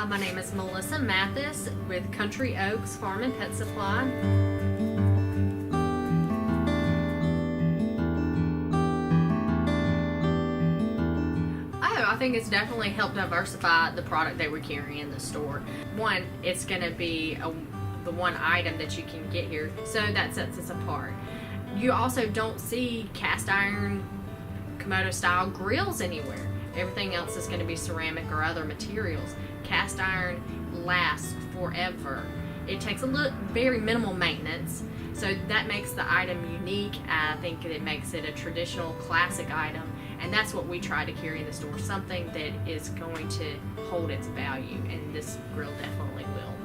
My name is Melissa Mathis with Country Oaks Farm and Pet Supply. I think it's definitely helped diversify the product that we're carrying in the store. One, it's going to be the one item that you can get here, so that sets us apart. You also don't see cast iron Kamado-style grills anywhere. Everything else is going to be ceramic or other materials. Cast iron lasts forever. It takes very minimal maintenance, so that makes the item unique. I think it makes it a traditional classic item, and that's what we try to carry in the store, something that is going to hold its value, and this grill definitely will.